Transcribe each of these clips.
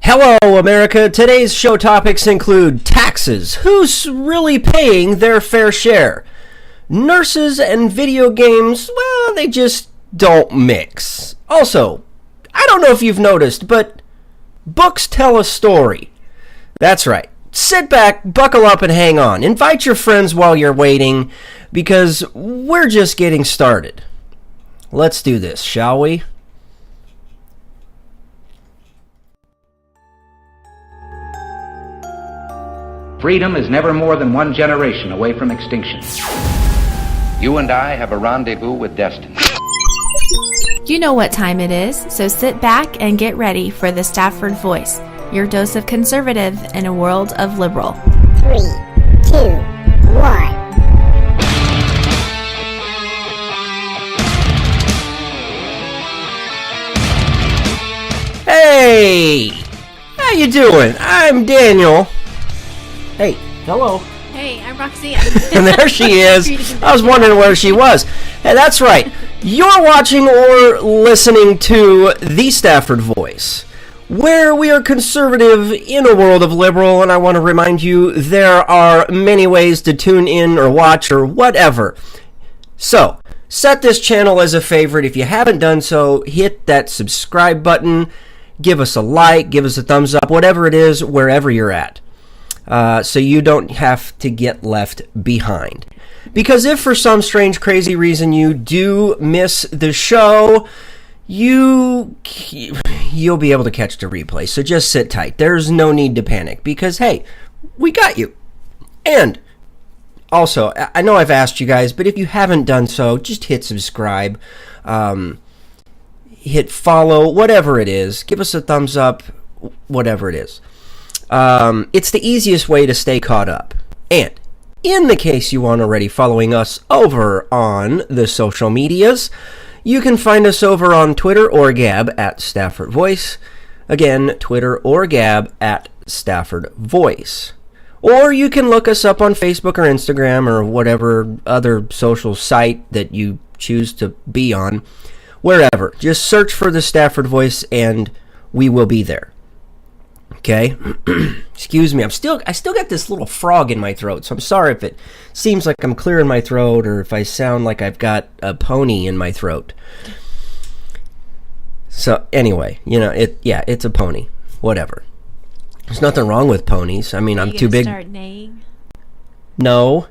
Hello, America. Today's show topics include taxes. Who's really paying their fair share? Nurses and video games, well, they just don't mix. Also, I don't know if you've noticed, but books tell a story. That's right. Sit back, buckle up, and hang on. Invite your friends while you're waiting, because we're just getting started. Let's do this, shall we? Freedom is never more than one generation away from extinction. You and I have a rendezvous with destiny. You know what time it is, so sit back and get ready for the Stafford Voice, your dose of conservative in a world of liberal. 3, 2, 1. Hey! How you doing? I'm Daniel. Hey, hello. Hey, I'm Roxanne. And there she is. I was wondering where she was. Hey, that's right. You're watching or listening to The Stafford Voice, where we are conservative in a world of liberal, and I want to remind you there are many ways to tune in or watch or whatever. So, set this channel as a favorite. If you haven't done so, hit that subscribe button. Give us a like, give us a thumbs up, whatever it is, wherever you're at. So you don't have to get left behind. Because if for some strange, crazy reason you do miss the show, you'll be able to catch the replay. So just sit tight. There's no need to panic because, hey, we got you. And also, I know I've asked you guys, but if you haven't done so, just hit subscribe, hit follow, whatever it is. Give us a thumbs up, whatever it is. It's the easiest way to stay caught up. And in the case you aren't already following us over on the social medias, you can find us over on Twitter or Gab at Stafford Voice. Again, Twitter or Gab at Stafford Voice. Or you can look us up on Facebook or Instagram or whatever other social site that you choose to be on. Wherever. Just search for the Stafford Voice and we will be there. Okay, excuse me. I still got this little frog in my throat, so I'm sorry if it seems like I'm clearing my throat or if I sound like I've got a pony in my throat. So anyway, it's a pony. Whatever. There's nothing wrong with ponies. I mean, I'm too big. Start neighing? No,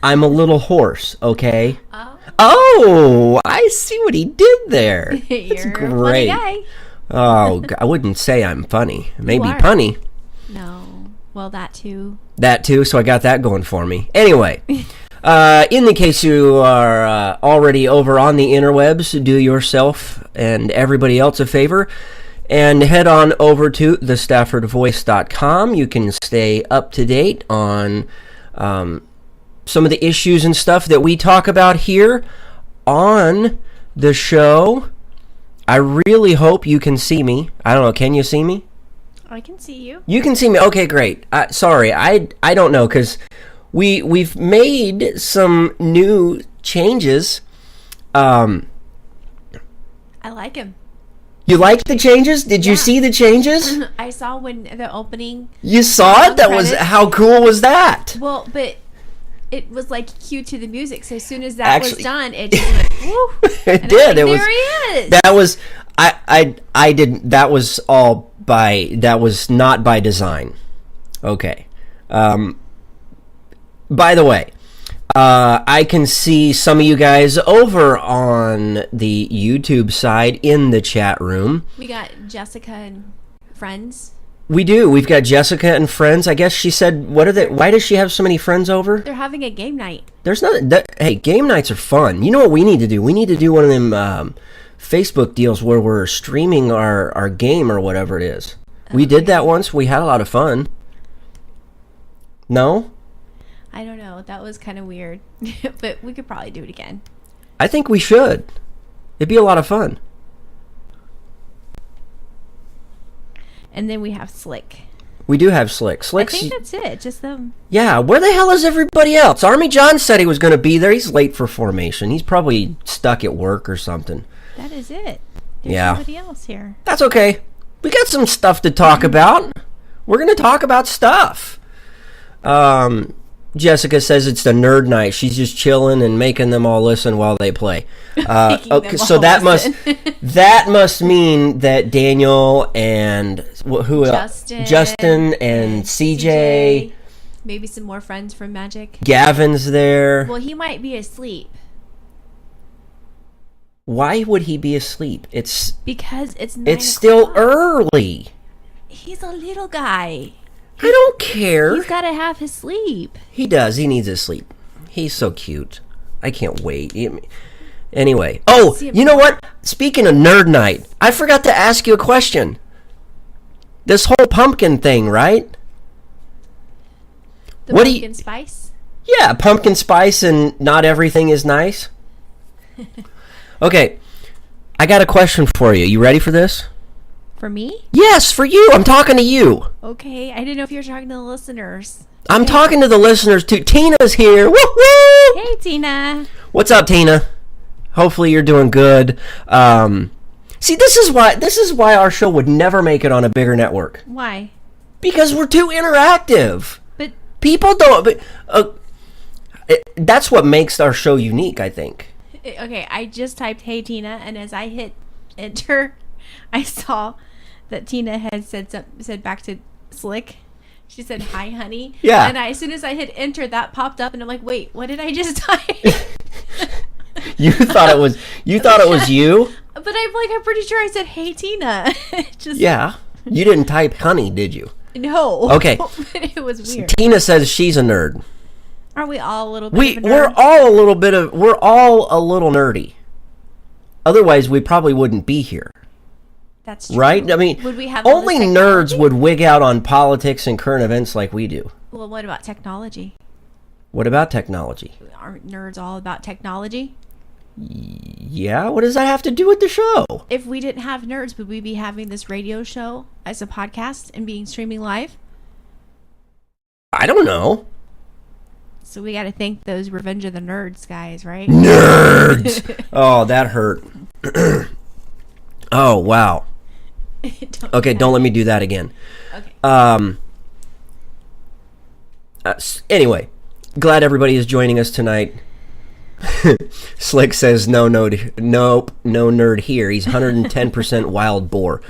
I'm a little horse. Okay. Oh. Oh, I see what he did there. That's You're great. A funny guy. Oh, I wouldn't say I'm funny. Maybe You are. punny. No. Well, that too. That too, so I got that going for me. Anyway, in the case you are already over on the interwebs, do yourself and everybody else a favor and head on over to thestaffordvoice.com. You can stay up to date on some of the issues and stuff that we talk about here on the show. I really hope you can see me. I don't know, can you see me? I can see you. You can see me. Okay, great. Sorry, I don't know, because we've made some new changes. I like him. You like the changes? Did you see the changes? I saw when the opening. You saw it? That was, credits. how cool was that? Well, but it was like cued to the music. So as soon as that was Actually- done, it just went, woo. It And did. I was It was. like, there he is. That was. I didn't. That was all by. That was not by design. Okay. By the way, I can see some of you guys over on the YouTube side in the chat room. We got Jessica and friends. We do. We've got Jessica and friends. I guess she said, what are they? Why does she have so many friends over? They're having a game night. There's not. Hey, game nights are fun. You know what we need to do? We need to do one of them Facebook deals where we're streaming our game or whatever it is. We did that once. We had a lot of fun. No? I don't know. That was kind of weird. But we could probably do it again. I think we should. It'd be a lot of fun. And then we have Slick. We do have Slick. I Slick's, think that's it. Just them. yeah, where the hell is everybody else? Army John said he was going to be there. He's late for formation. He's probably stuck at work or something. That is it. There's Yeah. somebody else here. That's okay. We got some stuff to talk about. We're going to talk about stuff. Jessica says it's the nerd night. She's just chilling and making them all listen while they play. Okay, so that must mean that Daniel and who else? Justin and CJ. Maybe some more friends from Magic. Gavin's there. Well, he might be asleep. Why would he be asleep? Because it's 9 It's still early. He's a little guy. I don't care. He's got to have his sleep. He does. He needs his sleep. He's so cute. I can't wait. Anyway. Oh, you know what? Speaking of nerd night, I forgot to ask you a question. This whole pumpkin thing, right? The pumpkin spice? Yeah, pumpkin spice and not everything is nice. Okay. I got a question for you. You ready for this? For me? Yes, for you. I'm talking to you. Okay. I didn't know if you were talking to the listeners. I'm talking to the listeners too. Tina's here. Woo-hoo! Hey, Tina. What's up, Tina? Hopefully you're doing good. See, this is why our show would never make it on a bigger network. Why? Because we're too interactive. But people don't. That's what makes our show unique, I think. Okay, I just typed "Hey Tina," and as I hit enter, I saw that Tina had said back to Slick. She said, "Hi, honey." Yeah. And as soon as I hit enter, that popped up, and I'm like, "Wait, what did I just type?" You thought it was you? But I'm pretty sure I said, "Hey, Tina." Yeah. You didn't type "honey," did you? No. Okay. It was weird. Tina says she's a nerd. Aren't we all a little bit of a nerd? We're all a little nerdy. Otherwise, we probably wouldn't be here. That's true. Right? I mean, would we have only nerds would wig out on politics and current events like we do. Well, what about technology? What about technology? Aren't nerds all about technology? Yeah, what does that have to do with the show? If we didn't have nerds, would we be having this radio show as a podcast and being streaming live? I don't know. So we got to thank those Revenge of the Nerds guys, right? Nerds! Oh, that hurt. Oh, wow. Okay, don't let me do that again. Okay. Anyway, glad everybody is joining us tonight. Slick says nope, no nerd here. He's 110% wild boar.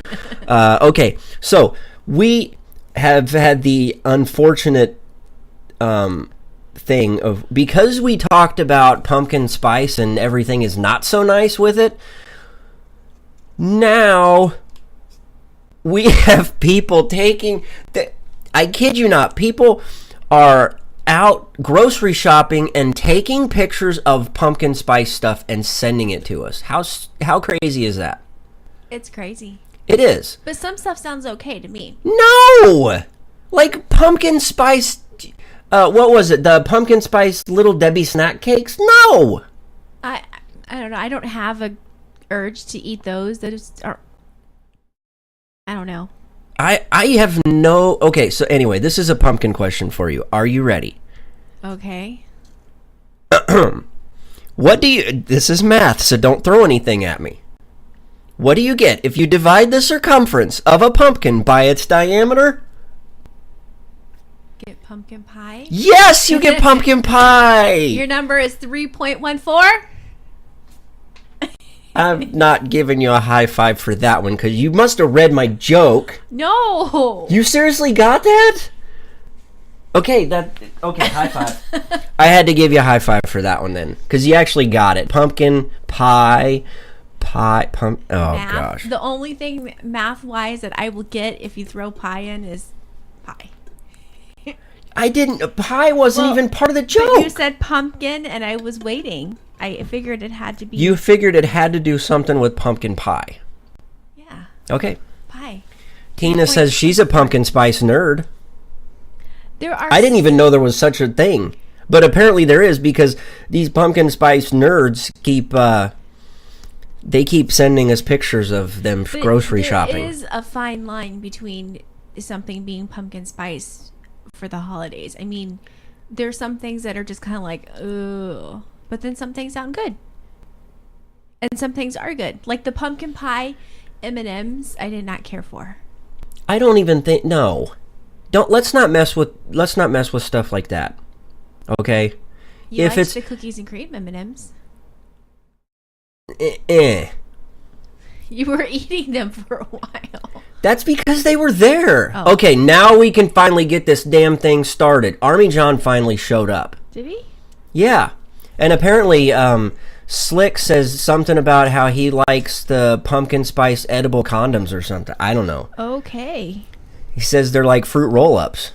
Okay, so we have had the unfortunate thing of, because we talked about pumpkin spice and everything is not so nice with it, now we have people taking I kid you not, people are out grocery shopping and taking pictures of pumpkin spice stuff and sending it to us. How crazy is that? It's crazy. It is. But some stuff sounds okay to me. No! Like pumpkin spice, what was it? The pumpkin spice Little Debbie snack cakes? No! I don't know. I don't have a urge to eat those. I don't know. I have no... Okay, so anyway, this is a pumpkin question for you. Are you ready? Okay. What do you... This is math, so don't throw anything at me. What do you get if you divide the circumference of a pumpkin by its diameter? Get pumpkin pie? Yes, you get pumpkin pie! Your number is 3.14? I'm not giving you a high five for that one, because you must have read my joke. No! You seriously got that? Okay, high five. I had to give you a high five for that one then, because you actually got it. Pumpkin pie, oh math, gosh. The only thing math-wise that I will get if you throw pie in is pie. Pie wasn't even part of the joke. But you said pumpkin, and I was waiting. I figured it had to be... You figured it had to do something with pumpkin pie. Yeah. Okay. Pie. Tina says she's a pumpkin spice nerd. I didn't even know there was such a thing. But apparently there is, because these pumpkin spice nerds keep sending us pictures of them grocery shopping. There is a fine line between something being pumpkin spice for the holidays. I mean, there's some things that are just kind of like, ugh. But then some things sound good. And some things are good. Like the pumpkin pie M&Ms, I did not care for. I don't even think. No, don't. Let's not mess with stuff like that. Okay. You liked the cookies and cream M&Ms. You were eating them for a while. That's because they were there. Oh. Okay, now we can finally get this damn thing started. Army John finally showed up. Did he? Yeah. And apparently, Slick says something about how he likes the pumpkin spice edible condoms or something. I don't know. Okay. He says they're like fruit roll-ups.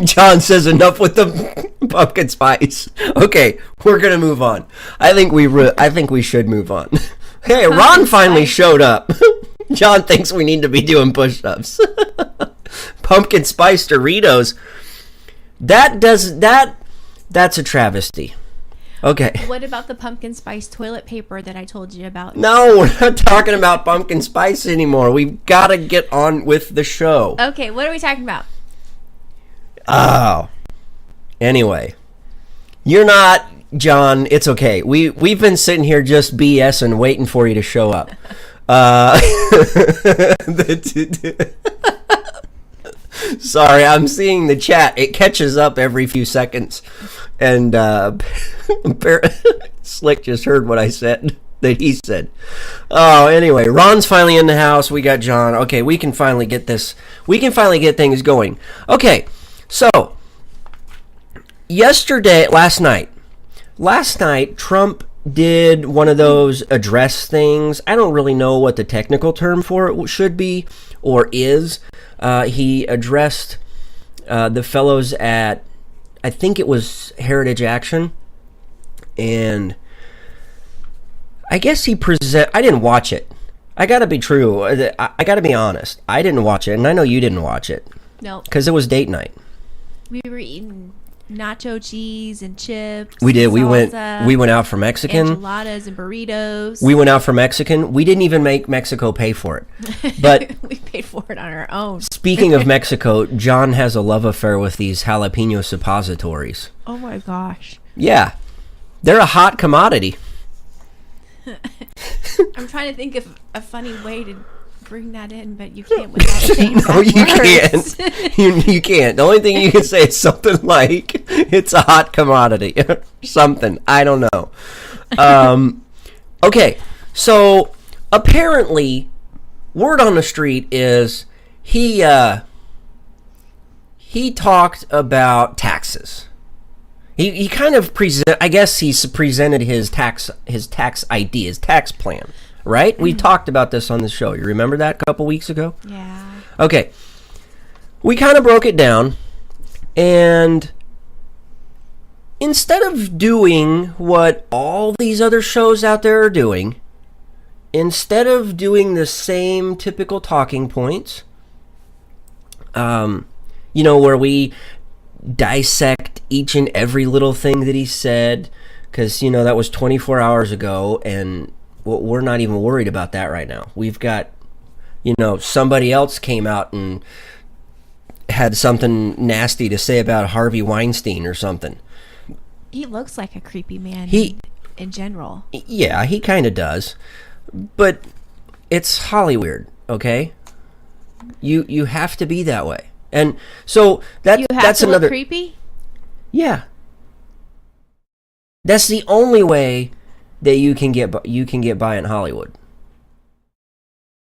John says enough with the pumpkin spice. Okay, we're gonna move on. I think we should move on. Hey, Ron finally showed up. John thinks we need to be doing push-ups. Pumpkin spice Doritos. That's a travesty. Okay. What about the pumpkin spice toilet paper that I told you about? No, we're not talking about pumpkin spice anymore. We've got to get on with the show. Okay, what are we talking about? Oh. Anyway. You're not, John. It's okay. We've been sitting here just BSing, waiting for you to show up. Sorry, I'm seeing the chat. It catches up every few seconds. And Slick just heard what I said, that he said. Oh, anyway, Ron's finally in the house. We got John. Okay, we can finally get this. We can finally get things going. Okay, so last night, Trump did one of those address things. I don't really know what the technical term for it should be or is. He addressed the fellows at, I think it was Heritage Action, and I guess I didn't watch it. I gotta be true. I gotta be honest. I didn't watch it, and I know you didn't watch it. No. Because it was date night. We were eating nacho cheese and chips. We did. Salsa, we went out for Mexican. Enchiladas and burritos. We went out for Mexican. We didn't even make Mexico pay for it. But we paid for it on our own. Speaking of Mexico, John has a love affair with these jalapeno suppositories. Oh my gosh. Yeah. They're a hot commodity. I'm trying to think of a funny way to bring that in, but you can't without saying No, you can't. You can't. The only thing you can say is something like, it's a hot commodity. Something. I don't know. Okay. So, apparently, word on the street is he talked about taxes. He kind of presented his tax idea, his tax plan, right? We talked about this on the show. You remember that a couple weeks ago? Yeah. Okay. We kind of broke it down, and instead of doing what all these other shows out there are doing, instead of doing the same typical talking points, where we dissect each and every little thing that he said, because that was 24 hours ago, and we're not even worried about that right now. We've got somebody else came out and had something nasty to say about Harvey Weinstein or something. He looks like a creepy man in general. Yeah, he kind of does, but it's Hollywood, okay? You have to be that way. And so that's another creepy? Yeah. That's the only way that you can get by in Hollywood.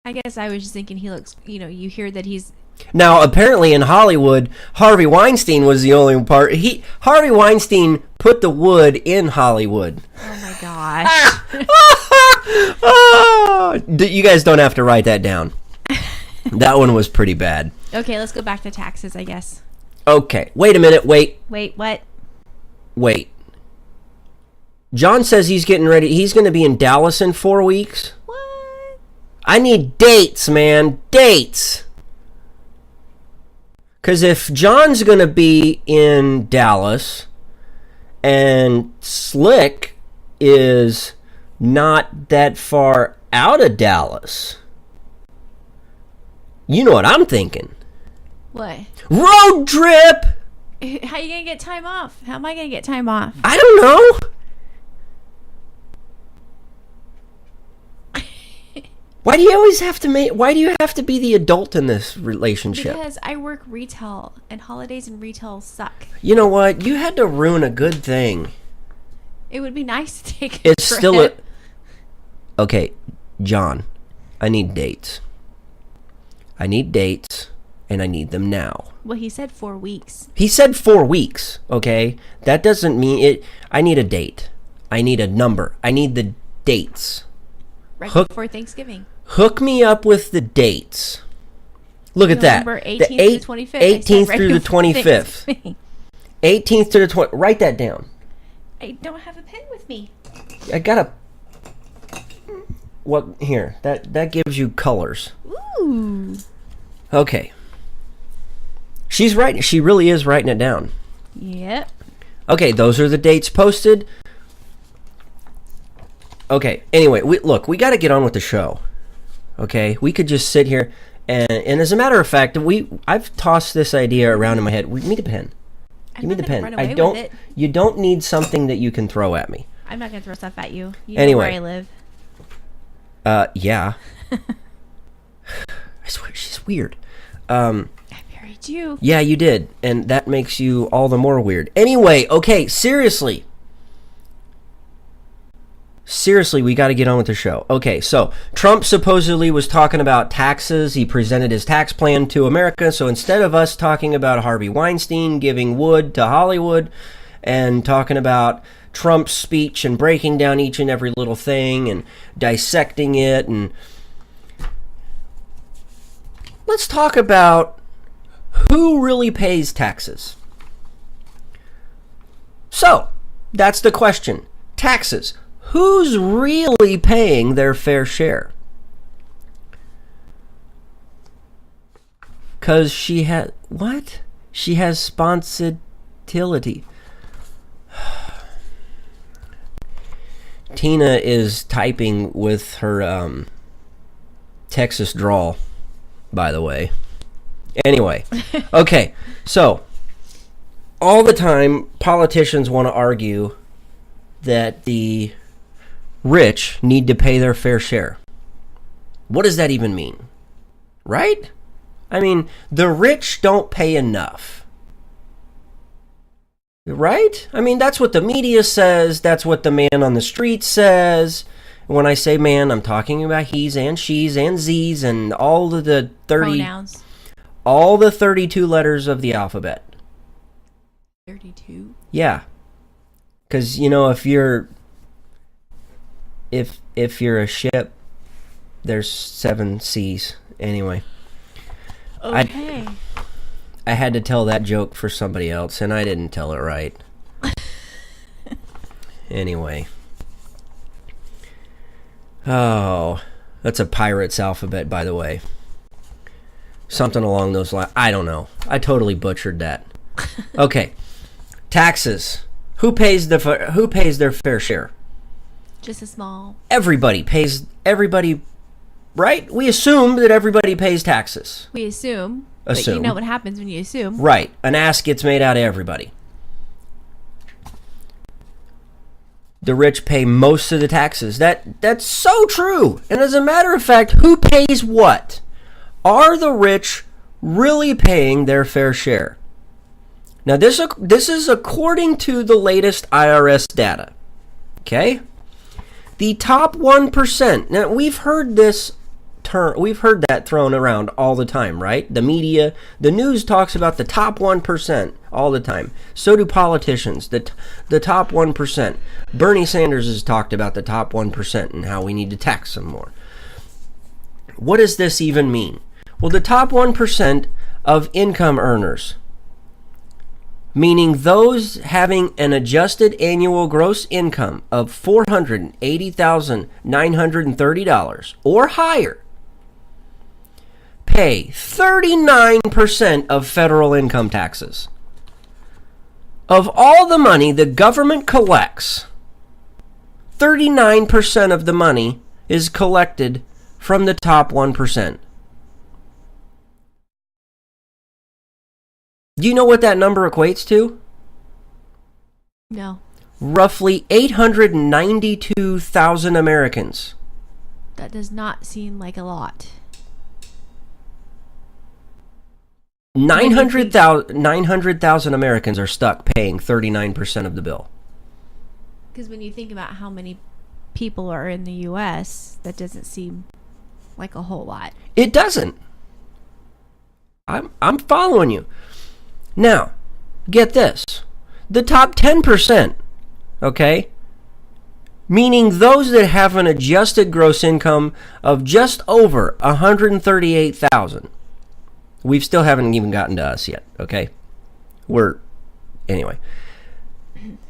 I guess I was just thinking he looks, you hear that he's... Now, apparently in Hollywood, Harvey Weinstein was the only part. Harvey Weinstein put the wood in Hollywood. Oh my gosh. You guys don't have to write that down. That one was pretty bad. Okay, let's go back to taxes, I guess. Okay. Wait a minute. Wait, what? Wait. John says he's getting ready. He's going to be in Dallas in 4 weeks. What? I need dates, man. Dates. Because if John's going to be in Dallas and Slick is not that far out of Dallas, you know what I'm thinking. What? Road trip! How are you going to get time off? How am I going to get time off? I don't know. Why do you have to be the adult in this relationship? Because I work retail, and holidays and retail suck. You know what? You had to ruin a good thing. It would be nice to take a It's trip. still Okay, John, I need dates. I need dates, and I need them now. Well, he said 4 weeks. He said 4 weeks, okay? That doesn't mean it. I need a date. I need a number. I need the dates. Right before Thanksgiving. Hook me up with the dates. Look at that. November 18th The to the 25th. 18th through the 25th. Thanksgiving. 18th to the 20th. Write that down. I don't have a pen with me. I gotta. What here? That gives you colors. Ooh. Okay. She's writing. She really is writing it down. Yep. Okay, those are the dates posted. Okay. Anyway, we got to get on with the show. Okay, we could just sit here and as a matter of fact, I've tossed this idea around in my head. Give me the pen. Give me the pen. I don't. With it. You don't need something that you can throw at me. I'm not gonna throw stuff at you. You Anyway. know where I live. Yeah. I swear she's weird. I buried you. Yeah, you did, and that makes you all the more weird. Anyway, okay, seriously, we got to get on with the show. Okay, so Trump supposedly was talking about taxes. He presented his tax plan to America. So instead of us talking about Harvey Weinstein giving wood to Hollywood and talking about Trump's speech and breaking down each and every little thing and dissecting it, and let's talk about who really pays taxes. So, that's the question. Taxes. Who's really paying their fair share? Because she has... What? She has sponsibility. Tina is typing with her Texas drawl, by the way. Anyway, okay, so all the time politicians want to argue that the rich need to pay their fair share. What does that even mean? Right? I mean, the rich don't pay enough. Right? I mean, that's what the media says. That's what the man on the street says. When I say man, I'm talking about he's and she's and z's and all of the 30... Pronouns. All the 32 letters of the alphabet. 32? Yeah. Because, you know, if you're a ship, there's 7 C's. Anyway. Okay. I had to tell that joke for somebody else, and I didn't tell it right. Anyway. Oh, that's a pirate's alphabet, by the way. Something along those lines. I don't know. I totally butchered that. Okay. Taxes. Who pays their fair share? Just a small. Everybody pays. Everybody, right? We assume that everybody pays taxes. We assume. But you know what happens when you assume. Right. An ass gets made out of everybody. The rich pay most of the taxes. That's so true. And as a matter of fact, who pays what? Are the rich really paying their fair share? Now, this is according to the latest IRS data. Okay? The top 1%. Now, we've heard that thrown around all the time, right? The media, the news talks about the top 1% all the time. So do politicians, the top 1%. Bernie Sanders has talked about the top 1% and how we need to tax them more. What does this even mean? Well, the top 1% of income earners, meaning those having an adjusted annual gross income of $480,930 or higher, pay 39% of federal income taxes. Of all the money the government collects, 39% of the money is collected from the top 1%. Do you know what that number equates to? No. Roughly 892,000 Americans That does not seem like a lot. 900,000 Americans are stuck paying 39% of the bill. Because when you think about how many people are in the U.S., that doesn't seem like a whole lot. It doesn't. I'm following you. Now, get this. The top 10%, okay? Meaning those that have an adjusted gross income of just over 138,000. We still haven't even gotten to us yet, okay? Anyway.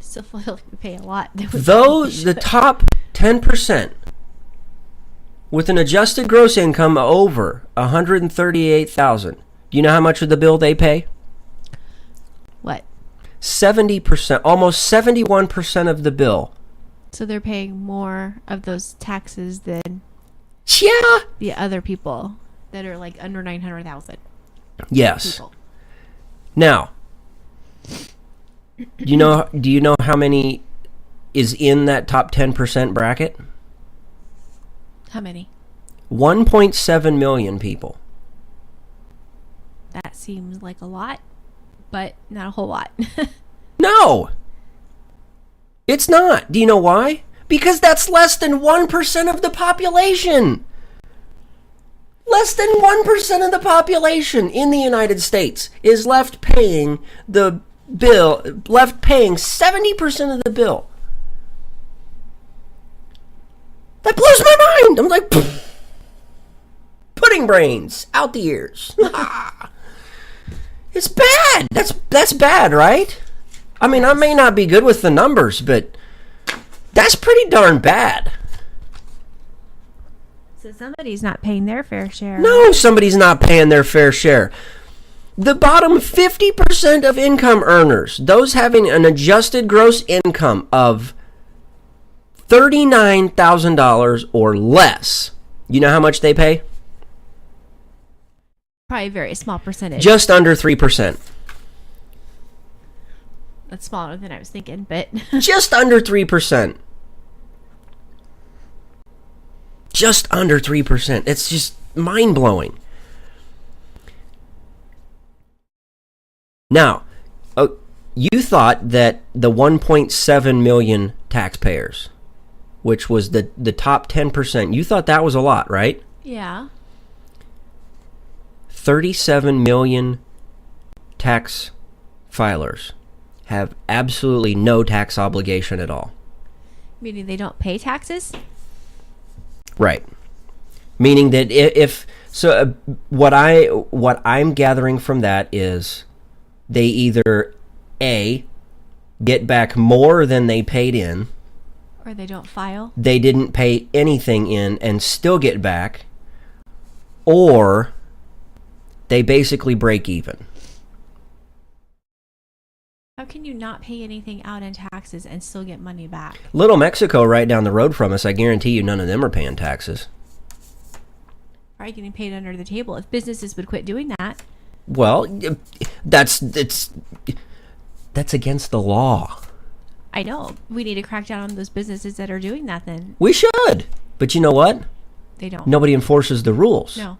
Still feel like we pay a lot. The top 10% with an adjusted gross income over 138,000. Do you know how much of the bill they pay? What? 70%, almost 71% of the bill. So they're paying more of those taxes than the other people that are like under 900,000. Yes. People. Now, do you know how many is in that top 10% bracket? How many? 1.7 million people. That seems like a lot, but not a whole lot. No. It's not. Do you know why? Because that's less than 1% of the population. Less than 1% of the population in the United States is left paying the bill, left paying 70% of the bill. That blows my mind. I'm like, pudding brains out the ears. It's bad. That's bad, right? I mean, I may not be good with the numbers, but that's pretty darn bad. So somebody's not paying their fair share. No, somebody's not paying their fair share. The bottom 50% of income earners, those having an adjusted gross income of $39,000 or less, you know how much they pay? Probably a very small percentage. Just under 3%. That's smaller than I was thinking, but... Just under 3%. Just under 3%. It's just mind-blowing. Now, you thought that the 1.7 million taxpayers, which was the top 10%, you thought that was a lot, right? Yeah. 37 million tax filers have absolutely no tax obligation at all. Meaning they don't pay taxes? Right. Meaning that what I'm gathering from that is they either A, get back more than they paid in, or they don't file. They didn't pay anything in and still get back, or they basically break even. How can you not pay anything out in taxes and still get money back? Little Mexico right down the road from us, I guarantee you none of them are paying taxes. Probably getting paid under the table if businesses would quit doing that. Well, that's against the law. I know. We need to crack down on those businesses that are doing that then. We should. But you know what? They don't. Nobody enforces the rules. No.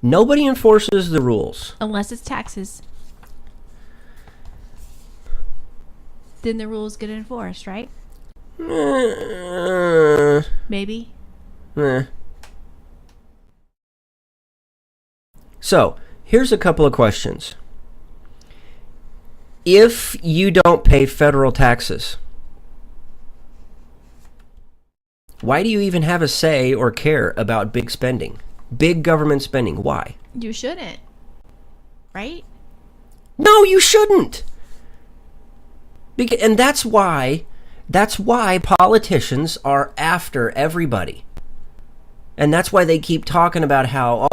Nobody enforces the rules. Unless it's taxes. Then the rules get enforced, right? Maybe. So, here's a couple of questions. If you don't pay federal taxes, why do you even have a say or care about big spending? Big government spending. Why? You shouldn't. Right? No, you shouldn't. And that's why politicians are after everybody. And that's why they keep talking about how,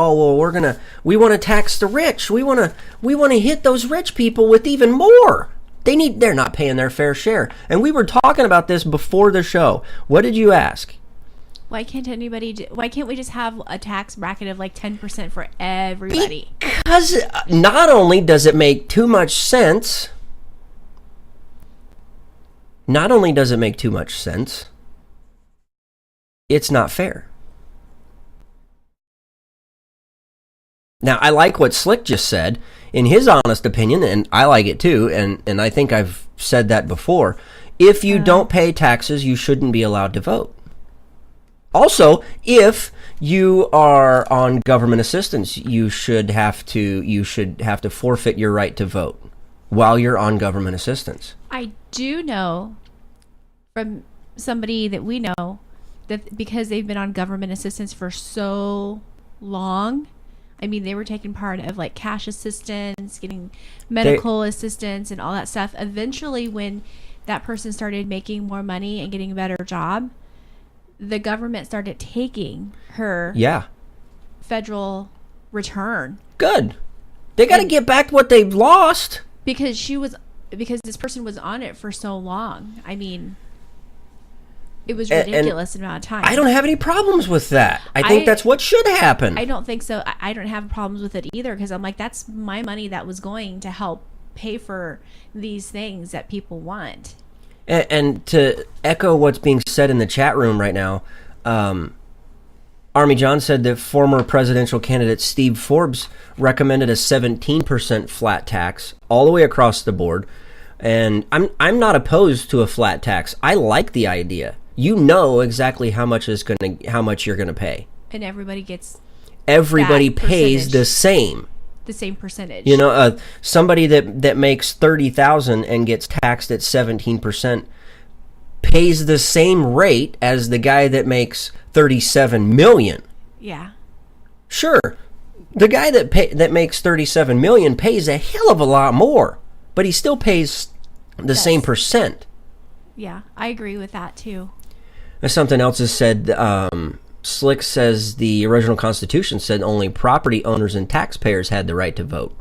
we want to tax the rich. We want to hit those rich people with even more. They're not paying their fair share. And we were talking about this before the show. What did you ask? Why can't we just have a tax bracket of like 10% for everybody? Because not only does it make too much sense, it's not fair. Now, I like what Slick just said. In his honest opinion, and I like it too, and I think I've said that before, if you don't pay taxes, you shouldn't be allowed to vote. Also, if you are on government assistance, you should have to forfeit your right to vote while you're on government assistance. I do know from somebody that we know that because they've been on government assistance for so long, I mean, they were taking part of like cash assistance, getting medical assistance and all that stuff. Eventually, when that person started making more money and getting a better job, the government started taking her federal return. Good. They got to get back what they've lost. Because this person was on it for so long. I mean, it was ridiculous amount of time. I don't have any problems with that. I think that's what should happen. I don't think so. I don't have problems with it either, because I'm like, that's my money that was going to help pay for these things that people want. And to echo what's being said in the chat room right now, Army John said that former presidential candidate Steve Forbes recommended a 17% flat tax all the way across the board. And I'm not opposed to a flat tax. I like the idea. You know exactly how much you're gonna pay, and everybody pays the same percentage. You know, somebody that makes $30,000 and gets taxed at 17% pays the same rate as the guy that makes $37 million. Yeah, sure, the guy that makes $37 million pays a hell of a lot more, but he still pays the same percent. Yeah, I agree with that too. Something else is said. Slick says the original Constitution said only property owners and taxpayers had the right to vote.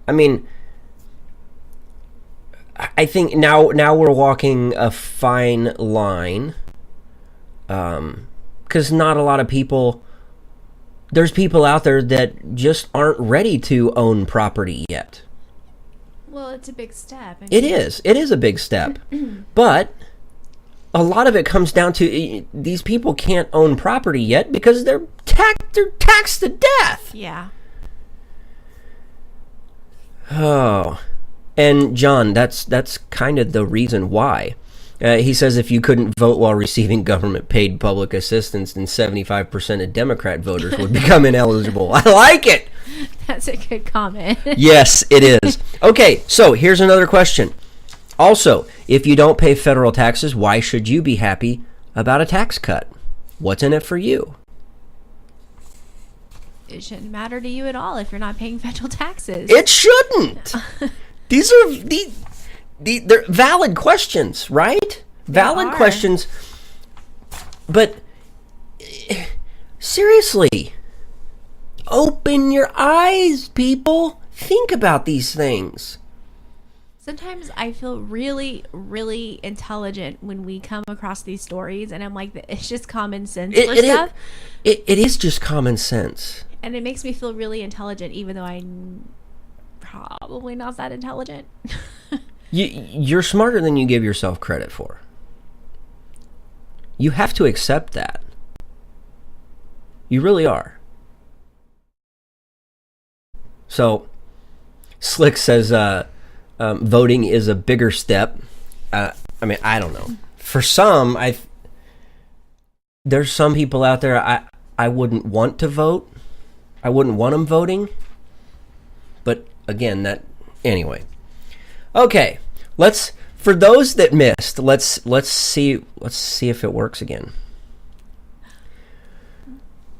I mean, I think now we're walking a fine line, because not a lot of people. There's people out there that just aren't ready to own property yet. Well, it's a big step. I mean, it is a big step, but a lot of it comes down to these people can't own property yet because they're taxed to death. Yeah. Oh, and John, that's kind of the reason why. He says if you couldn't vote while receiving government-paid public assistance, then 75% of Democrat voters would become ineligible. I like it. That's a good comment. Yes, it is. Okay, so here's another question. Also, if you don't pay federal taxes, why should you be happy about a tax cut? What's in it for you? It shouldn't matter to you at all if you're not paying federal taxes. It shouldn't. They're valid questions, right? Valid questions. But seriously, open your eyes, people. Think about these things. Sometimes I feel really, really intelligent when we come across these stories, and I'm like, it's just common sense for stuff. It is just common sense. And it makes me feel really intelligent, even though I'm probably not that intelligent. You're smarter than you give yourself credit for. You have to accept that. You really are. So, Slick says, voting is a bigger step. I mean, I don't know. For some, there's some people out there I wouldn't want to vote. I wouldn't want them voting. But again, anyway. Okay, for those that missed, let's see if it works again.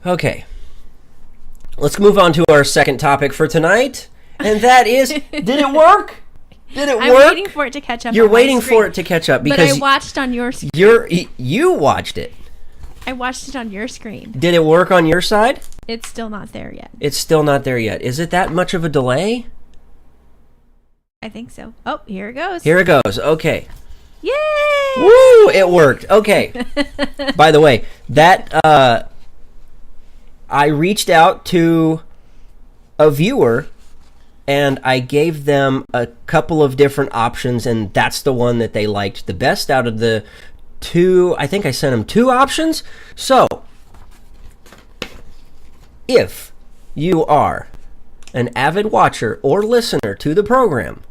Okay. Let's move on to our second topic for tonight, and that is, did it work? Did it work? I'm waiting for it to catch up. You're waiting for it to catch up because but I watched on your screen. You watched it. I watched it on your screen. Did it work on your side? It's still not there yet. It's still not there yet. Is it that much of a delay? I think so. Oh, here it goes. Here it goes. Okay. Yay! Woo! It worked. Okay. By the way, that I reached out to a viewer and I gave them a couple of different options, and that's the one that they liked the best out of the two. I think I sent them two options. So, if you are an avid watcher or listener to the program,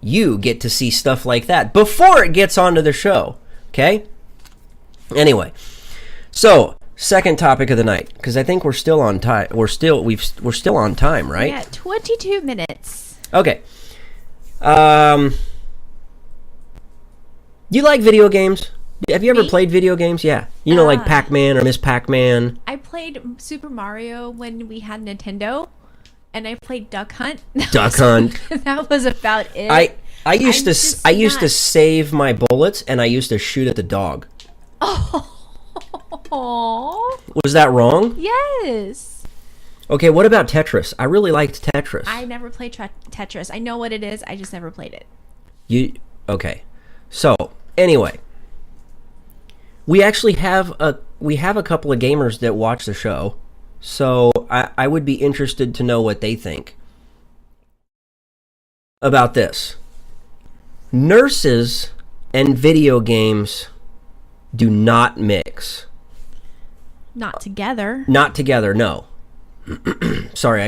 you get to see stuff like that before it gets onto the show. Okay? Anyway, so second topic of the night, because I think we're still on time. We're still on time, right? Yeah, 22 minutes. Okay. You like video games? Have you ever played video games? Yeah. You know, like Pac-Man or Miss Pac-Man. I played Super Mario when we had Nintendo, and I played Duck Hunt. Duck Hunt. That was about it. I used to save my bullets, and I used to shoot at the dog. Oh. Was that wrong? Yes. Okay, what about Tetris? I really liked Tetris. I never played Tetris. I know what it is. I just never played it. Okay. So, anyway, we actually have a couple of gamers that watch the show. So, I would be interested to know what they think about this. Nurses and video games do not mix. Not together. Not together, no. Sorry,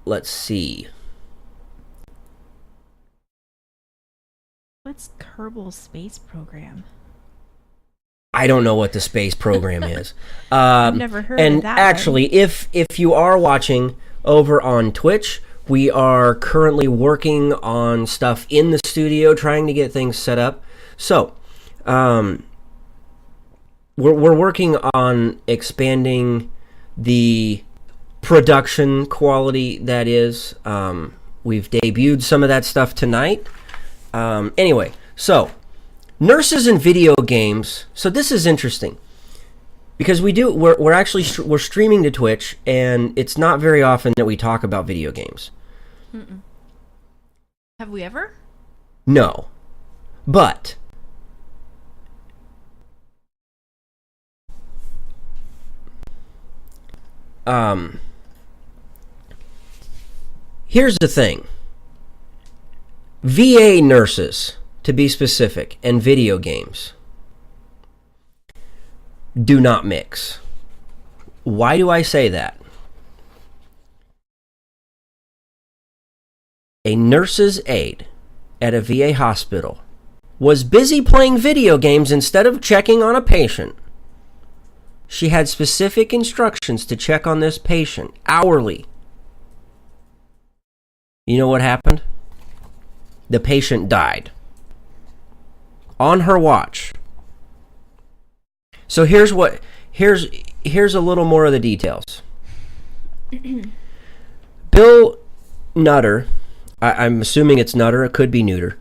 let's see. What's Kerbal Space Program? I don't know what the space program is. I've never heard of that. And actually, if you are watching over on Twitch, we are currently working on stuff in the studio, trying to get things set up. So, we're working on expanding the production quality, that is. We've debuted some of that stuff tonight. Anyway, so nurses and video games. So this is interesting because we're streaming to Twitch, and it's not very often that we talk about video games. Mm-mm. Have we ever? No, but here's the thing. VA nurses, to be specific, and video games do not mix. Why do I say that? A nurse's aide at a VA hospital was busy playing video games instead of checking on a patient. She had specific instructions to check on this patient hourly. You know what happened? The patient died. On her watch. So here's a little more of the details. Bill Nutter, I'm assuming it's Nutter, it could be Neuter,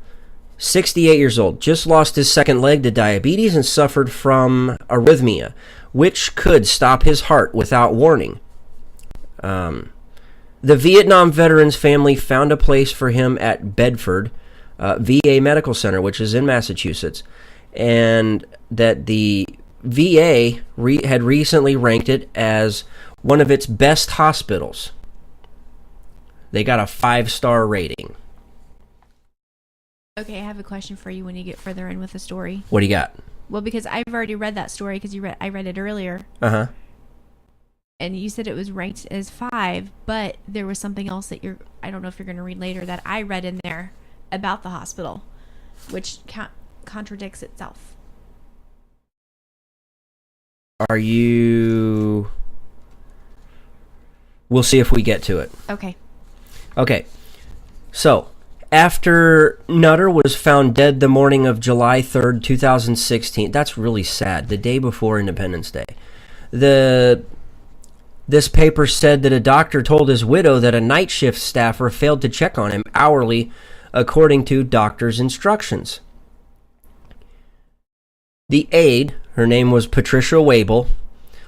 68 years old, just lost his second leg to diabetes and suffered from arrhythmia, which could stop his heart without warning. The Vietnam veteran's family found a place for him at Bedford VA Medical Center, which is in Massachusetts, and that the VA had recently ranked it as one of its best hospitals. They got a 5-star rating. Okay, I have a question for you when you get further in with the story. What do you got? Well, because I've already read that story because I read it earlier. Uh-huh. And you said it was ranked as 5, but there was something else that I don't know if you're going to read later, that I read in there about the hospital, which contradicts itself. We'll see if we get to it. Okay. So, after Nutter was found dead the morning of July 3rd, 2016, that's really sad, the day before Independence Day, this paper said that a doctor told his widow that a night shift staffer failed to check on him hourly according to doctor's instructions. The aide, her name was Patricia Wabel,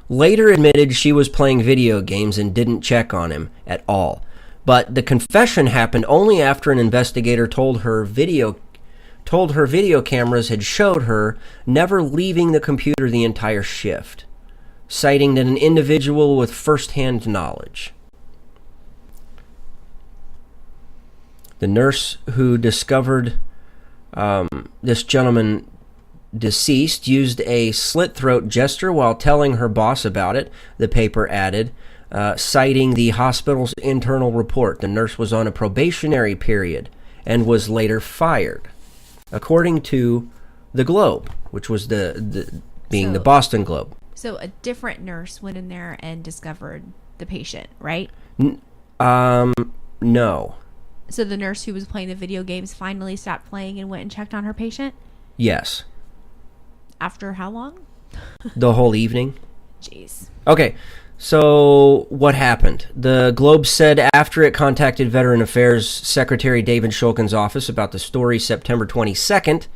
later admitted she was playing video games and didn't check on him at all. But the confession happened only after an investigator told her video cameras had showed her never leaving the computer the entire shift, citing that an individual with first-hand knowledge. The nurse who discovered this gentleman deceased used a slit-throat gesture while telling her boss about it, the paper added, citing the hospital's internal report. The nurse was on a probationary period and was later fired, according to the Globe, which was the Boston Globe. So a different nurse went in there and discovered the patient, right? No. So the nurse who was playing the video games finally stopped playing and went and checked on her patient? Yes. After how long? The whole evening. Jeez. Okay, so what happened? The Globe said after it contacted Veteran Affairs Secretary David Shulkin's office about the story September 22nd,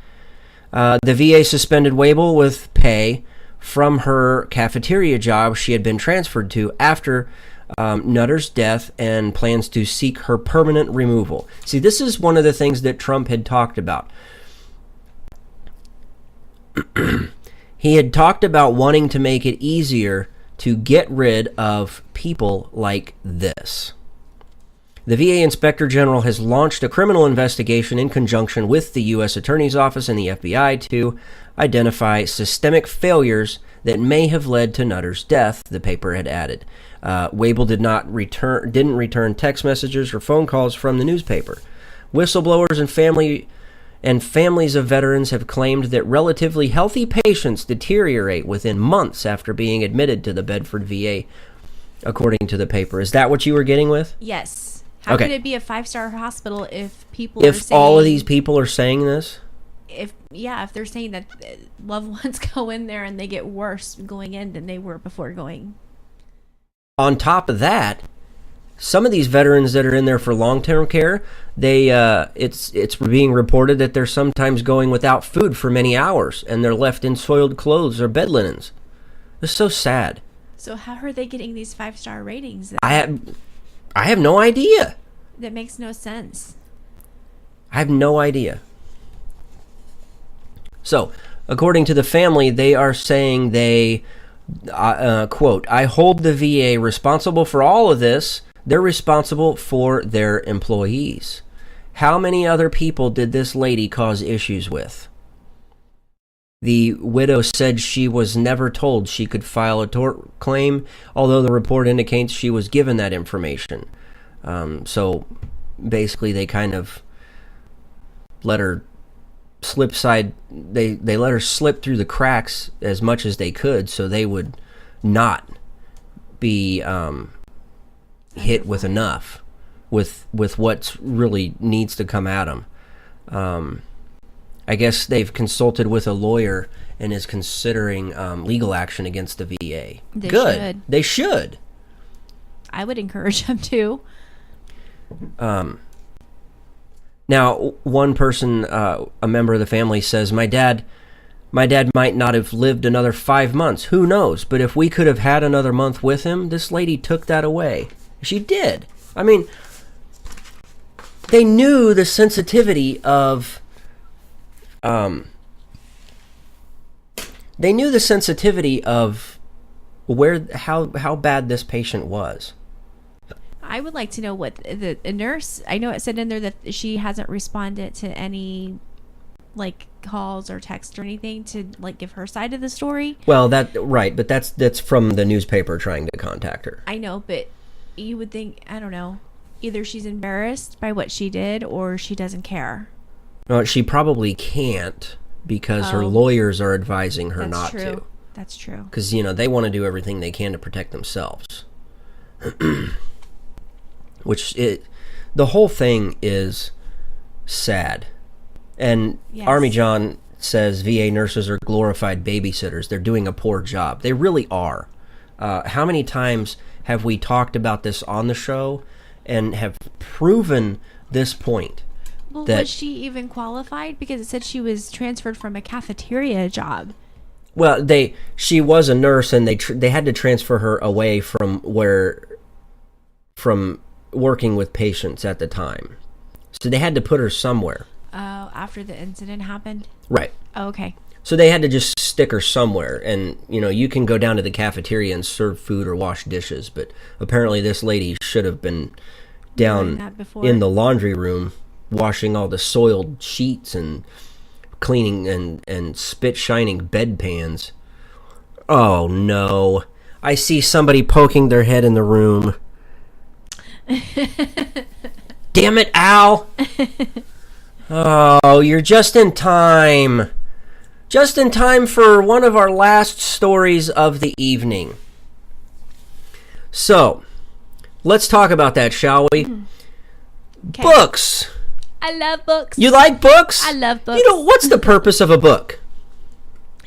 the VA suspended Wable with pay from her cafeteria job she had been transferred to after Nutter's death and plans to seek her permanent removal. See, this is one of the things that Trump had talked about. He had talked about wanting to make it easier to get rid of people like this. The VA Inspector General has launched a criminal investigation in conjunction with the U.S. Attorney's Office and the FBI to identify systemic failures that may have led to Nutter's death, the paper had added. Wable didn't return text messages or phone calls from the newspaper. Whistleblowers and families of veterans have claimed that relatively healthy patients deteriorate within months after being admitted to the Bedford VA, according to the paper. Is that what you were getting with? Yes. How could it be a 5-star hospital if if all of these people are saying this? If they're saying that loved ones go in there and they get worse going in than they were before going. On top of that, some of these veterans that are in there for long-term care, it's being reported that they're sometimes going without food for many hours, and they're left in soiled clothes or bed linens. It's so sad. So how are they getting these 5-star ratings? I have no idea. That makes no sense. I have no idea. So, according to the family, they are saying they, quote, I hold the VA responsible for all of this. They're responsible for their employees. How many other people did this lady cause issues with? The widow said she was never told she could file a tort claim, although the report indicates she was given that information. So basically they kind of let her they let her slip through the cracks as much as they could so they would not be hit with enough with what really needs to come at them. I guess they've consulted with a lawyer and is considering legal action against the VA. They should. I would encourage them to. Now, one person, a member of the family, says, My dad might not have lived another 5 months. Who knows? But if we could have had another month with him, this lady took that away. She did. I mean, they knew the sensitivity of... how bad this patient was. I would like to know what the nurse, I know it said in there that she hasn't responded to any like calls or texts or anything to like give her side of the story. Well, but that's from the newspaper trying to contact her. I know, but you would think, I don't know, either she's embarrassed by what she did or she doesn't care. Well, she probably can't because her lawyers are advising her not to. That's true. Because, they want to do everything they can to protect themselves. The whole thing is sad. And yes. Army John says VA nurses are glorified babysitters. They're doing a poor job. They really are. How many times have we talked about this on the show and have proven this point? Well, was she even qualified? Because it said she was transferred from a cafeteria job. Well, she was a nurse, and they had to transfer her away from working with patients at the time. So they had to put her somewhere. Oh, after the incident happened? Right. Oh, okay. So they had to just stick her somewhere. And, you can go down to the cafeteria and serve food or wash dishes, but apparently this lady should have been down in the laundry room washing all the soiled sheets and cleaning and spit shining bedpans. Oh no. I see somebody poking their head in the room. Damn it, Al. Oh, you're just in time. Just in time for one of our last stories of the evening. So, let's talk about that, shall we? Okay. Books. I love books. You like books? I love books. You know, what's the purpose of a book?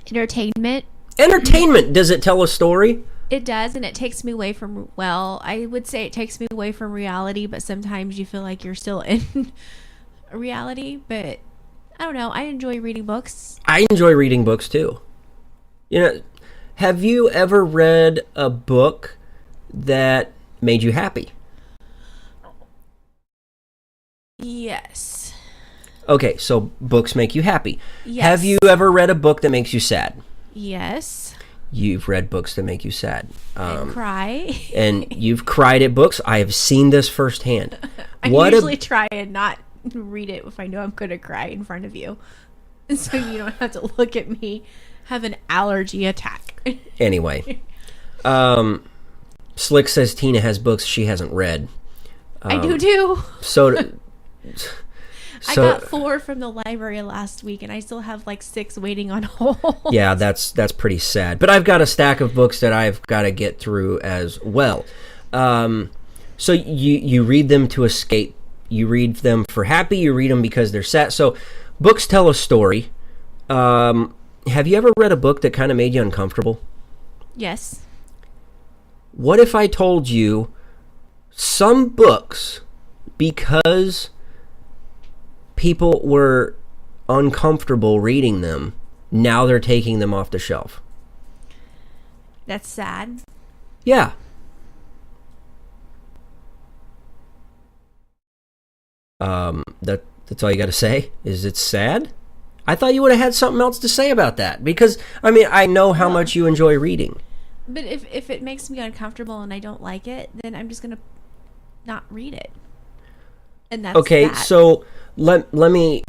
Entertainment. Entertainment. Does it tell a story? It does, and it takes me away from, well, I would say it takes me away from reality, but sometimes you feel like you're still in reality. But I don't know. I enjoy reading books. I enjoy reading books too. You know, have you ever read a book that made you happy? Yes. Okay, so books make you happy. Yes. Have you ever read a book that makes you sad? Yes. You've read books that make you sad. And cry. And you've cried at books. I have seen this firsthand. I usually try and not read it if I know I'm going to cry in front of you. So you don't have to look at me have an allergy attack. Anyway. Slick says Tina has books she hasn't read. I do too. I got 4 from the library last week, and I still have like 6 waiting on hold. Yeah, that's pretty sad. But I've got a stack of books that I've got to get through as well. So you read them to escape. You read them for happy. You read them because they're sad. So books tell a story. Have you ever read a book that kind of made you uncomfortable? Yes. What if I told you some books, because people were uncomfortable reading them, now they're taking them off the shelf? That's sad. Yeah. That's all you got to say? Is it sad? I thought you would have had something else to say about that, because I mean, I know how much you enjoy reading. But if it makes me uncomfortable and I don't like it, then I'm just going to not read it. And that's okay, that. so let me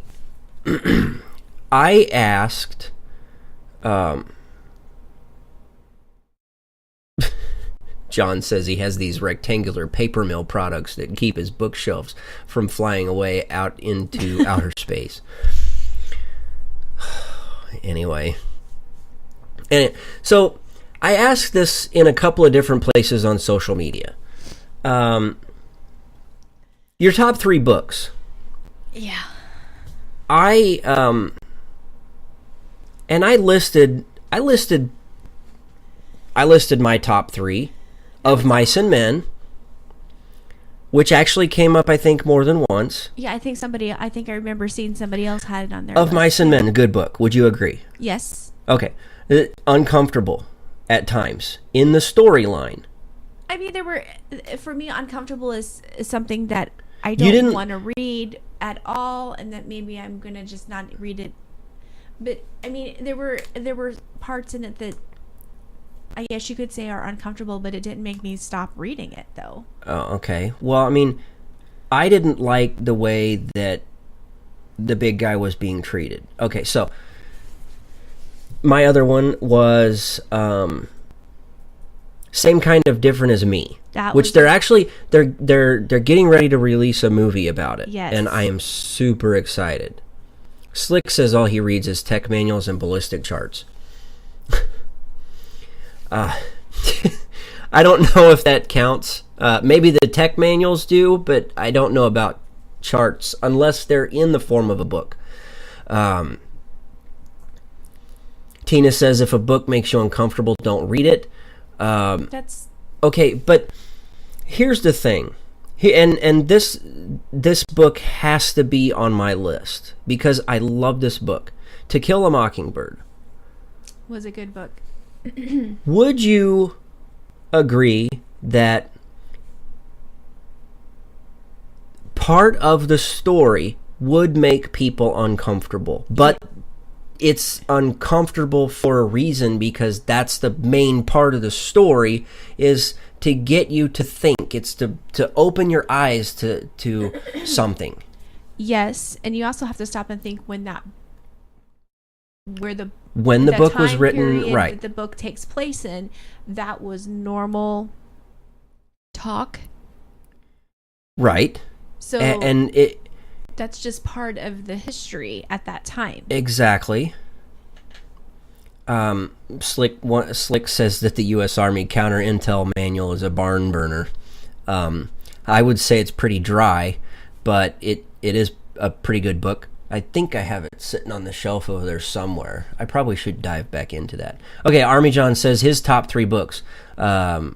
I asked John says he has these rectangular paper mill products that keep his bookshelves from flying away out into outer space. Anyway. So I asked this in a couple of different places on social media. Your top 3 books. Yeah. I listed my top 3 of Mice and Men, which actually came up, I think, more than once. Yeah, I think I remember seeing somebody else had it on their Of list. Mice and Men, a good book. Would you agree? Yes. Okay. Uncomfortable at times in the storyline. I mean, for me, uncomfortable is something that I don't want to read at all, and that maybe I'm going to just not read it. But, I mean, there were parts in it that I guess you could say are uncomfortable, but it didn't make me stop reading it, though. Oh, okay. Well, I mean, I didn't like the way that the big guy was being treated. Okay, so my other one was Same Kind of Different as Me, which they're getting ready to release a movie about it. Yes. And I am super excited. Slick says all he reads is tech manuals and ballistic charts. I don't know if that counts. Maybe the tech manuals do, but I don't know about charts unless they're in the form of a book. Tina says if a book makes you uncomfortable, don't read it. That's okay, but here's the thing. And this book has to be on my list because I love this book. To Kill a Mockingbird was a good book. Would you agree that part of the story would make people uncomfortable, but it's uncomfortable for a reason, because that's the main part of the story, is to get you to think. It's to open your eyes to something. Yes, and you also have to stop and think when that where the when the book was time written, period right? that the book takes place in, that was normal talk. Right. So And it that's just part of the history at that time. exactly. Slick says that the U.S. Army counter intel manual is a barn burner. I would say it's pretty dry, but it is a pretty good book. I think I have it sitting on the shelf over there somewhere. I probably should dive back into that. Okay, Army John says his top 3 books. I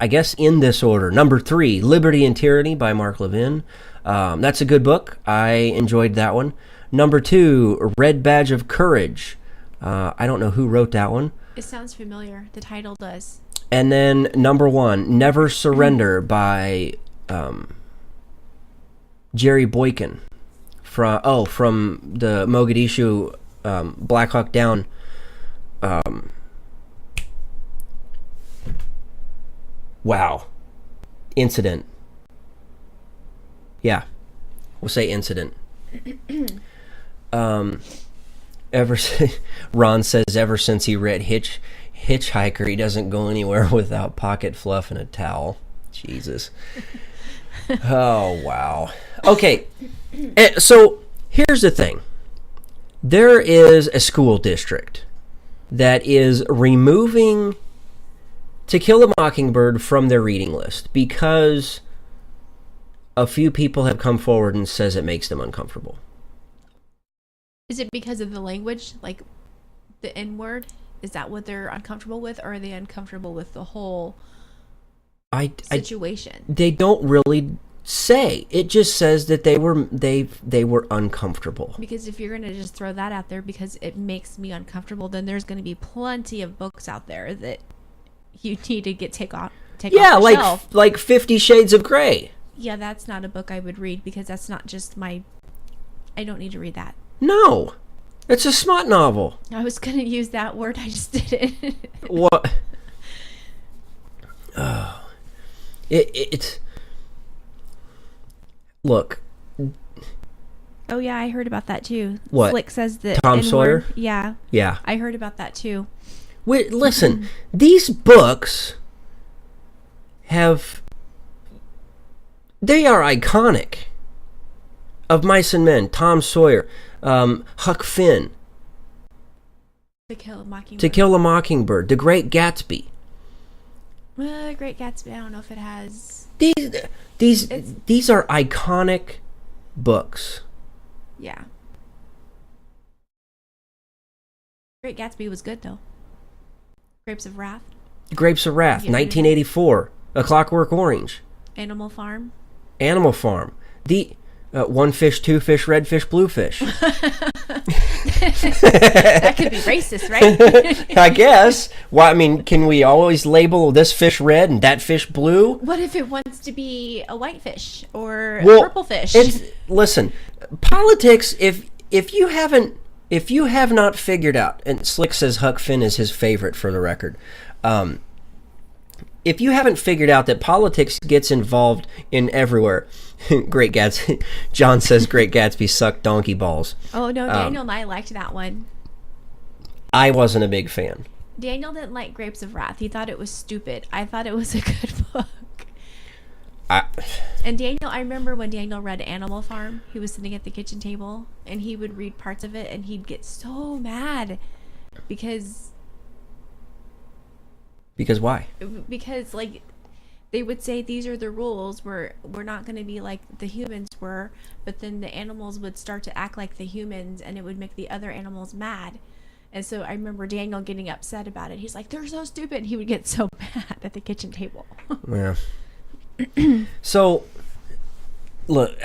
guess in this order. Number 3, Liberty and Tyranny by Mark Levin. That's a good book. I enjoyed that one. Number 2, Red Badge of Courage. I don't know who wrote that one. It sounds familiar. The title does. And then number 1, Never Surrender by Jerry Boykin from the Mogadishu Black Hawk Down incident. Yeah, we'll say incident. Ron says ever since he read Hitchhiker, he doesn't go anywhere without pocket fluff and a towel. Jesus. Oh, wow. Okay, so here's the thing. There is a school district that is removing To Kill a Mockingbird from their reading list because a few people have come forward and says it makes them uncomfortable. Is it because of the language, like the N word? Is that what they're uncomfortable with, or are they uncomfortable with the whole situation? They don't really say. It just says that they were uncomfortable. Because if you're going to just throw that out there because it makes me uncomfortable, then there's going to be plenty of books out there that you need to take off the shelf. like 50 Shades of Grey. Yeah, that's not a book I would read because that's not just I don't need to read that. No, it's a smut novel. I was going to use that word, I just didn't. What? Oh, it's look. Oh yeah, I heard about that too. What? Slick says that Tom N-word. Sawyer? Yeah. Yeah. I heard about that too. Wait, listen, these books they are iconic. Of Mice and Men, Tom Sawyer, Huck Finn, To Kill a Mockingbird. To Kill a Mockingbird, The Great Gatsby. Great Gatsby, I don't know if it has. These are iconic books. Yeah. Great Gatsby was good though. Grapes of Wrath. Grapes of Wrath, Yeah. 1984, A Clockwork Orange, Animal Farm. Animal Farm, One Fish, Two Fish, Red Fish, Blue Fish. That could be racist, right? I guess. Well, I mean, can we always label this fish red and that fish blue? What if it wants to be a white fish or a Well, purple fish? Listen, politics. If you have not figured out, and Slick says Huck Finn is his favorite for the record. If you haven't figured out that politics gets involved in everywhere, Great Gatsby. John says Great Gatsby sucked donkey balls. Oh no, Daniel and I liked that one. I wasn't a big fan. Daniel didn't like Grapes of Wrath. He thought it was stupid. I thought it was a good book. And Daniel, I remember when Daniel read Animal Farm, he was sitting at the kitchen table and he would read parts of it and he'd get so mad because why? Because like they would say these are the rules, we're not going to be like the humans were, but then the animals would start to act like the humans and it would make the other animals mad. And so I remember Daniel getting upset about it. He's like, they're so stupid. And he would get so mad at the kitchen table. Yeah. So, look,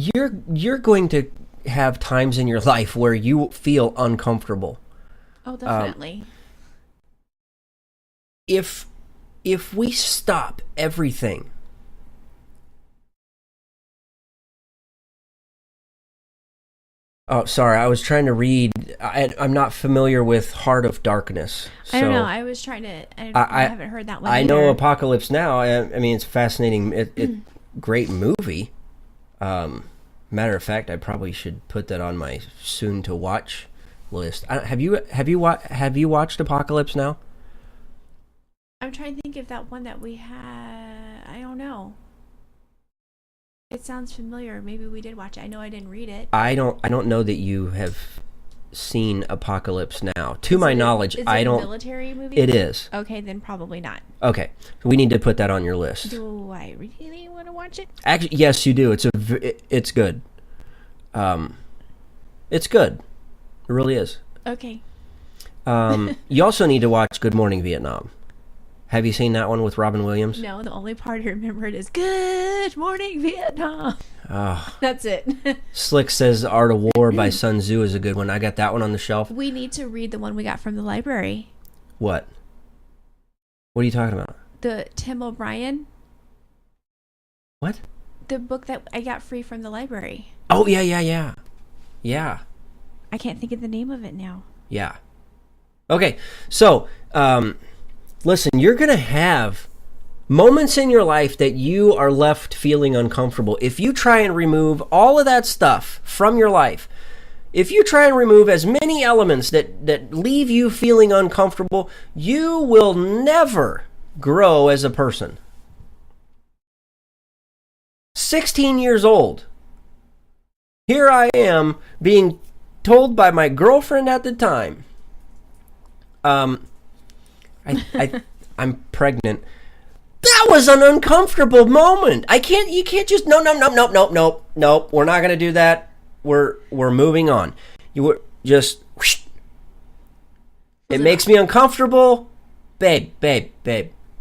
you're going to have times in your life where you feel uncomfortable. Oh, definitely. If we stop everything, oh, sorry, I was trying to read. I'm not familiar with Heart of Darkness. So I don't know. I was trying to. I haven't heard that one. I either. know Apocalypse Now. I mean, it's fascinating. Great movie. Matter of fact, I probably should put that on my soon to watch list. Have you watched Apocalypse Now? I'm trying to think of that one that we had. I don't know. It sounds familiar. Maybe we did watch it. I know I didn't read it. I don't know that you have seen Apocalypse Now. To my knowledge, I don't. Is it a military movie? It is. Okay, then probably not. Okay, so we need to put that on your list. Do I really want to watch it? Actually, yes, you do. It's good. It's good. It really is. Okay. You also need to watch Good Morning Vietnam. Have you seen that one with Robin Williams? No, the only part I remembered is Good Morning Vietnam. Oh. That's it. Slick says Art of War by Sun Tzu is a good one. I got that one on the shelf. We need to read the one we got from the library. What? What are you talking about? The Tim O'Brien. What? The book that I got free from the library. Oh, yeah. Yeah. I can't think of the name of it now. Yeah. Okay, so, listen, you're going to have moments in your life that you are left feeling uncomfortable. If you try and remove all of that stuff from your life, if you try and remove as many elements that leave you feeling uncomfortable, you will never grow as a person. 16 years old. Here I am being told by my girlfriend at the time, I'm pregnant. That was an uncomfortable moment. You can't just, nope. We're not going to do that. We're moving on. You were just, whoosh. It makes me uncomfortable. Babe.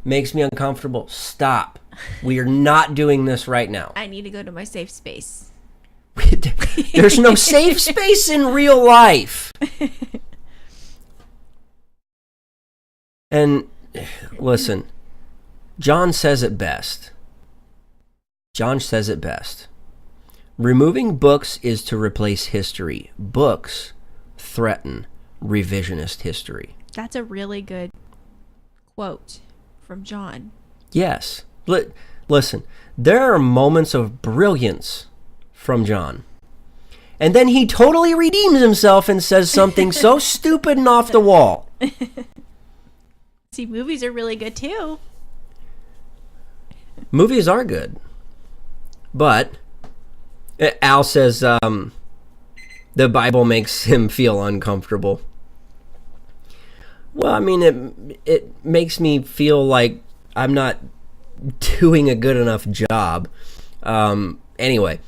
Makes me uncomfortable. Stop. We are not doing this right now. I need to go to my safe space. There's no safe space in real life. And listen, John says it best. Removing books is to replace history. Books threaten revisionist history. That's a really good quote from John. Yes. Listen, there are moments of brilliance from John. And then he totally redeems himself and says something so stupid and off the wall. See, movies are really good too. Movies are good. But Al says the Bible makes him feel uncomfortable. Well, I mean, it makes me feel like I'm not doing a good enough job. Anyway,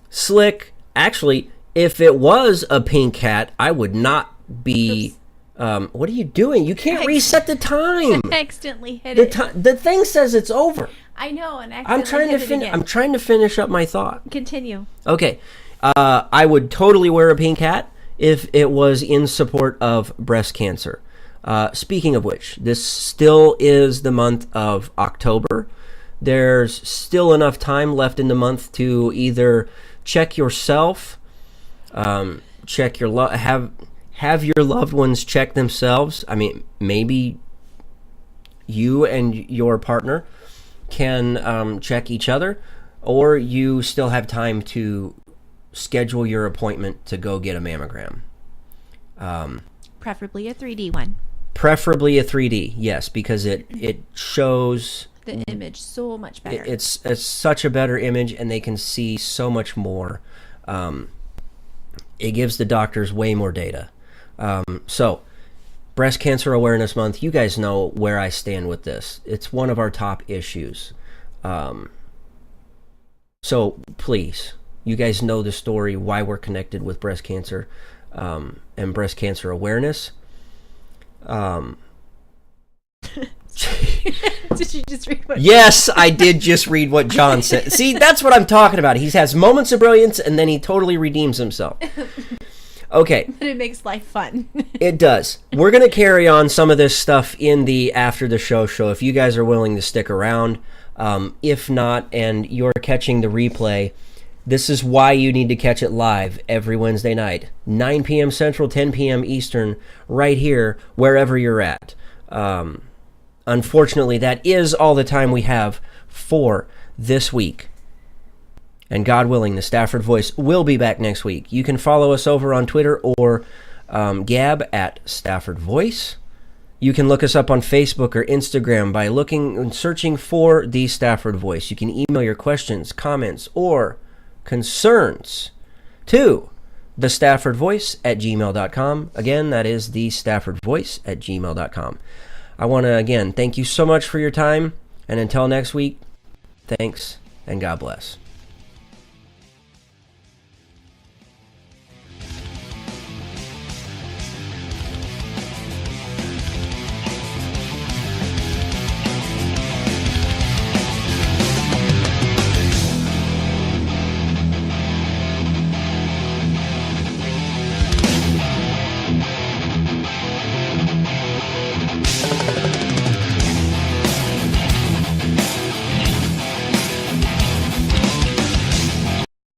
Slick, actually, if it was a pink hat, I would not be... what are you doing? You can't reset the time. I accidentally hit it. The thing says it's over. I know, and I'm trying to finish up my thought. Continue. Okay. I would totally wear a pink hat if it was in support of breast cancer. Speaking of which, this still is the month of October. There's still enough time left in the month to either check yourself, check your have your loved ones check themselves. I mean, maybe you and your partner can check each other, or you still have time to schedule your appointment to go get a mammogram. Preferably a 3D one. Preferably a 3D, yes, because it shows the image so much better. It's such a better image, and they can see so much more. It gives the doctors way more data. So, Breast Cancer Awareness Month, you guys know where I stand with this. It's one of our top issues. So, please, you guys know the story, why we're connected with breast cancer and breast cancer awareness. Did you just read what? Yes, I did just read what John said. See, that's what I'm talking about. He has moments of brilliance, and then he totally redeems himself. Okay. But it makes life fun. It does. We're going to carry on some of this stuff in the After the Show if you guys are willing to stick around. If not, and you're catching the replay, this is why you need to catch it live every Wednesday night. 9 p.m. Central, 10 p.m. Eastern, right here, wherever you're at. Unfortunately, that is all the time we have for this week. And God willing, the Stafford Voice will be back next week. You can follow us over on Twitter or Gab at Stafford Voice. You can look us up on Facebook or Instagram by looking and searching for the Stafford Voice. You can email your questions, comments, or concerns to thestaffordvoice@gmail.com. Again, that is thestaffordvoice@gmail.com. I want to, again, thank you so much for your time. And until next week, thanks and God bless.